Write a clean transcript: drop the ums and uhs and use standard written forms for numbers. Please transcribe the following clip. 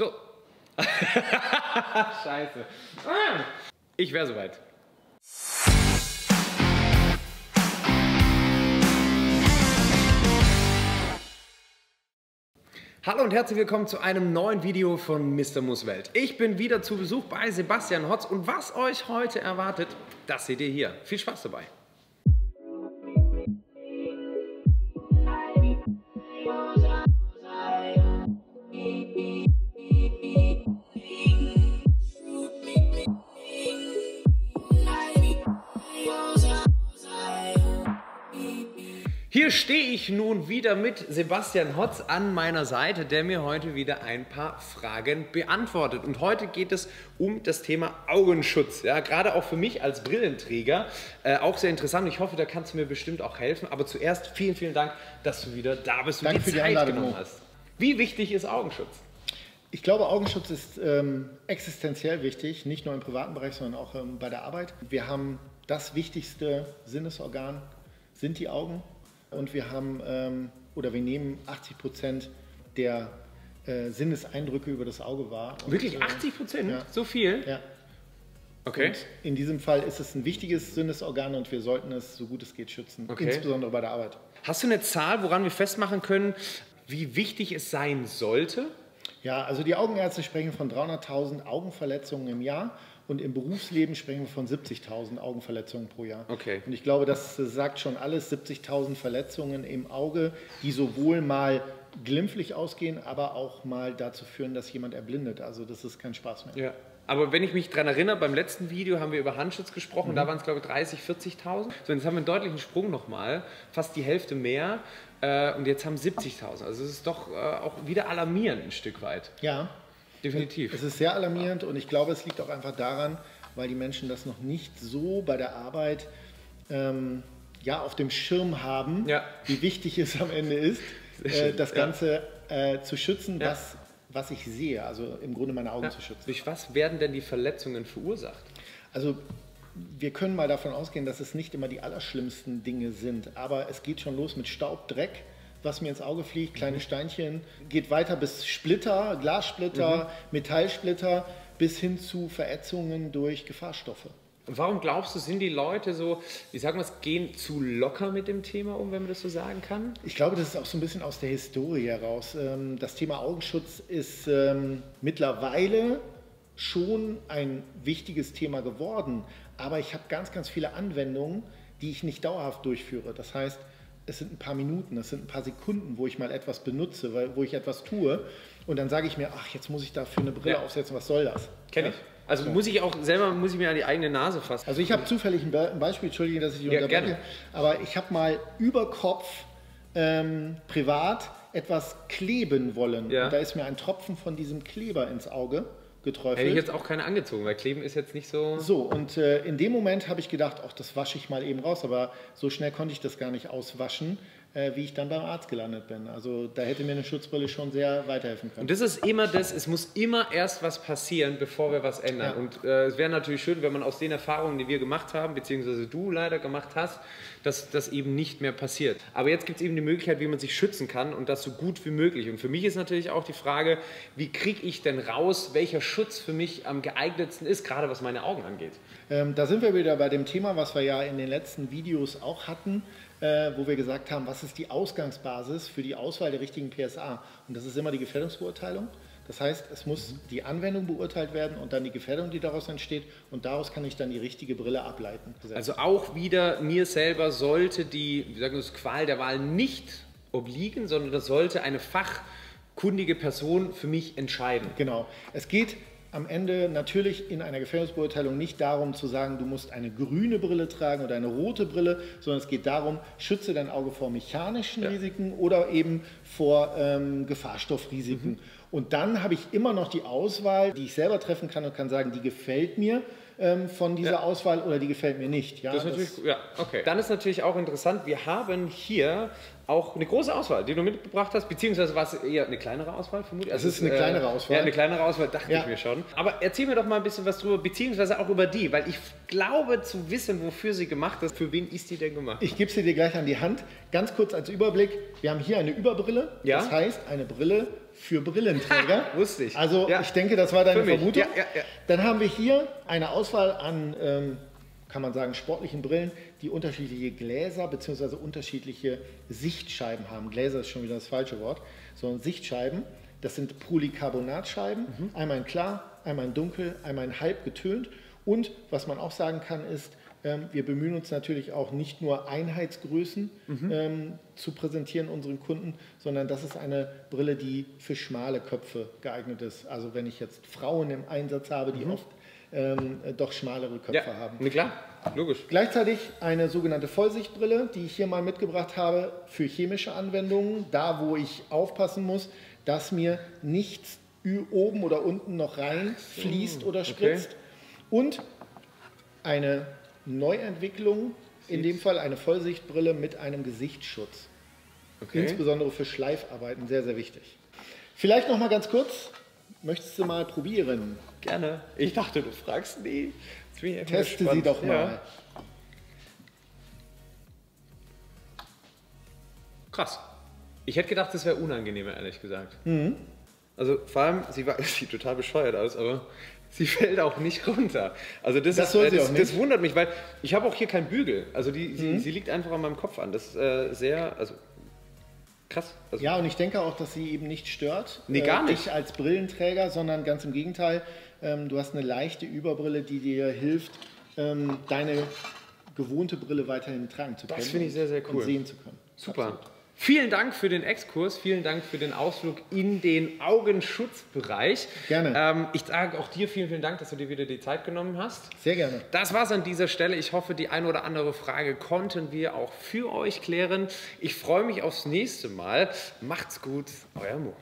So. Scheiße. Ich wäre soweit. Hallo und herzlich willkommen zu einem neuen Video von Mr. Muswelt. Ich bin wieder zu Besuch bei Sebastian Hotz und was euch heute erwartet, das seht ihr hier. Viel Spaß dabei. Hier stehe ich nun wieder mit Sebastian Hotz an meiner Seite, der mir heute wieder ein paar Fragen beantwortet. Und heute geht es um das Thema Augenschutz. Ja, gerade auch für mich als Brillenträger auch sehr interessant. Ich hoffe, da kannst du mir bestimmt auch helfen. Aber zuerst vielen, vielen Dank, dass du wieder da bist und die Zeit genommen hast. Wie wichtig ist Augenschutz? Ich glaube, Augenschutz ist existenziell wichtig, nicht nur im privaten Bereich, sondern auch bei der Arbeit. Wir haben das wichtigste Sinnesorgan, sind die Augen. Und wir haben, wir nehmen 80% der Sinneseindrücke über das Auge wahr. Und, wirklich 80%? Ja. So viel? Ja. Okay. Und in diesem Fall ist es ein wichtiges Sinnesorgan und wir sollten es, so gut es geht, schützen, insbesondere bei der Arbeit. Hast du eine Zahl, woran wir festmachen können, wie wichtig es sein sollte? Ja, also die Augenärzte sprechen von 300.000 Augenverletzungen im Jahr. Und im Berufsleben sprechen wir von 70.000 Augenverletzungen pro Jahr. Okay. Und ich glaube, das sagt schon alles, 70.000 Verletzungen im Auge, die sowohl mal glimpflich ausgehen, aber auch mal dazu führen, dass jemand erblindet. Also das ist kein Spaß mehr. Ja. Aber wenn ich mich daran erinnere, beim letzten Video haben wir über Handschutz gesprochen, da waren es glaube ich 30.000, 40.000. So, jetzt haben wir einen deutlichen Sprung nochmal, fast die Hälfte mehr und jetzt haben 70.000. Also es ist doch auch wieder alarmierend ein Stück weit. Ja. Definitiv. Es ist sehr alarmierend und ich glaube, es liegt auch einfach daran, weil die Menschen das noch nicht so bei der Arbeit auf dem Schirm haben, wie wichtig es am Ende ist, das Ganze zu schützen, was ich sehe, also im Grunde meine Augen zu schützen. Durch was werden denn die Verletzungen verursacht? Also wir können mal davon ausgehen, dass es nicht immer die allerschlimmsten Dinge sind, aber es geht schon los mit Staub, Dreck, was mir ins Auge fliegt, kleine Steinchen, geht weiter bis Splitter, Glassplitter, Metallsplitter, bis hin zu Verätzungen durch Gefahrstoffe. Und warum glaubst du, sind die Leute so, gehen zu locker mit dem Thema um, wenn man das so sagen kann? Ich glaube, das ist auch so ein bisschen aus der Historie heraus. Das Thema Augenschutz ist mittlerweile schon ein wichtiges Thema geworden, aber ich habe ganz, ganz viele Anwendungen, die ich nicht dauerhaft durchführe. Das heißt, es sind ein paar Minuten, es sind ein paar Sekunden, wo ich mal etwas benutze, wo ich etwas tue und dann sage ich mir, ach, jetzt muss ich dafür eine Brille aufsetzen, was soll das? Kenn ich. Also muss ich mir an die eigene Nase fassen. Also ich habe zufällig ein Beispiel, entschuldige, dass ich unterbreche, gerne. Aber ich habe mal über Kopf privat etwas kleben wollen und da ist mir ein Tropfen von diesem Kleber ins Auge geträufelt. Hätte ich jetzt auch keine angezogen, weil Kleben ist jetzt nicht so... So, und in dem Moment habe ich gedacht, ach, das wasche ich mal eben raus, aber so schnell konnte ich das gar nicht auswaschen, wie ich dann beim Arzt gelandet bin. Also da hätte mir eine Schutzbrille schon sehr weiterhelfen können. Und das ist immer das, es muss immer erst was passieren, bevor wir was ändern. Ja. Und es wäre natürlich schön, wenn man aus den Erfahrungen, die wir gemacht haben, beziehungsweise du leider gemacht hast, dass das eben nicht mehr passiert. Aber jetzt gibt es eben die Möglichkeit, wie man sich schützen kann und das so gut wie möglich. Und für mich ist natürlich auch die Frage, wie kriege ich denn raus, welcher Schutz für mich am geeignetsten ist, gerade was meine Augen angeht. Da sind wir wieder bei dem Thema, was wir ja in den letzten Videos auch hatten, wo wir gesagt haben, was ist die Ausgangsbasis für die Auswahl der richtigen PSA? Und das ist immer die Gefährdungsbeurteilung. Das heißt, es muss die Anwendung beurteilt werden und dann die Gefährdung, die daraus entsteht. Und daraus kann ich dann die richtige Brille ableiten. Also auch wieder mir selber sollte die Qual der Wahl nicht obliegen, sondern das sollte eine fachkundige Person für mich entscheiden. Genau. Es geht am Ende natürlich in einer Gefährdungsbeurteilung nicht darum zu sagen, du musst eine grüne Brille tragen oder eine rote Brille, sondern es geht darum, schütze dein Auge vor mechanischen Risiken oder eben vor Gefahrstoffrisiken. Und dann habe ich immer noch die Auswahl, die ich selber treffen kann und kann sagen, die gefällt mir von dieser Auswahl oder die gefällt mir nicht. Ja, das ist natürlich, okay. Dann ist natürlich auch interessant, wir haben hier auch eine große Auswahl, die du mitgebracht hast, beziehungsweise war es eher eine kleinere Auswahl, vermutlich? Es ist eine kleinere Auswahl. Ja, eine kleinere Auswahl, dachte ich mir schon. Aber erzähl mir doch mal ein bisschen was drüber, beziehungsweise auch über die, weil ich glaube zu wissen, wofür sie gemacht ist. Für wen ist die denn gemacht? Ich gebe sie dir gleich an die Hand. Ganz kurz als Überblick, wir haben hier eine Überbrille, das heißt eine Brille, für Brillenträger. Wusste ich. Also Ja. ich denke, das war deine Für mich. Vermutung. Ja. Dann haben wir hier eine Auswahl an, kann man sagen, sportlichen Brillen, die unterschiedliche Gläser bzw. unterschiedliche Sichtscheiben haben. Gläser ist schon wieder das falsche Wort, sondern Sichtscheiben. Das sind Polycarbonatscheiben, einmal in klar, einmal in dunkel, einmal in halb getönt. Und was man auch sagen kann, ist, wir bemühen uns natürlich auch nicht nur Einheitsgrößen zu präsentieren unseren Kunden, sondern das ist eine Brille, die für schmale Köpfe geeignet ist. Also wenn ich jetzt Frauen im Einsatz habe, die oft doch schmalere Köpfe haben. Ja, klar, logisch. Gleichzeitig eine sogenannte Vollsichtbrille, die ich hier mal mitgebracht habe für chemische Anwendungen, da wo ich aufpassen muss, dass mir nichts oben oder unten noch reinfließt oder spritzt. Und eine Neuentwicklung, in dem Fall eine Vollsichtbrille mit einem Gesichtsschutz. Insbesondere für Schleifarbeiten sehr, sehr wichtig. Vielleicht noch mal ganz kurz, möchtest du mal probieren? Gerne. Ich dachte, du fragst nie. Teste sie doch mal. Ja. Krass. Ich hätte gedacht, das wäre unangenehmer, ehrlich gesagt. Also vor allem, sie sieht total bescheuert aus, aber sie fällt auch nicht runter. Also das wundert mich, weil ich habe auch hier keinen Bügel. Also sie liegt einfach an meinem Kopf an. Das ist sehr, also krass. Also ja, und ich denke auch, dass sie eben nicht stört. Nee, gar nicht. Dich als Brillenträger, sondern ganz im Gegenteil. Du hast eine leichte Überbrille, die dir hilft, deine gewohnte Brille weiterhin tragen zu können. Das finde ich sehr, sehr cool. Und sehen zu können. Super. Absolut. Vielen Dank für den Exkurs, vielen Dank für den Ausflug in den Augenschutzbereich. Gerne. Ich sage auch dir vielen Dank, dass du dir wieder die Zeit genommen hast. Sehr gerne. Das war's an dieser Stelle. Ich hoffe, die eine oder andere Frage konnten wir auch für euch klären. Ich freue mich aufs nächste Mal. Macht's gut, euer Mo.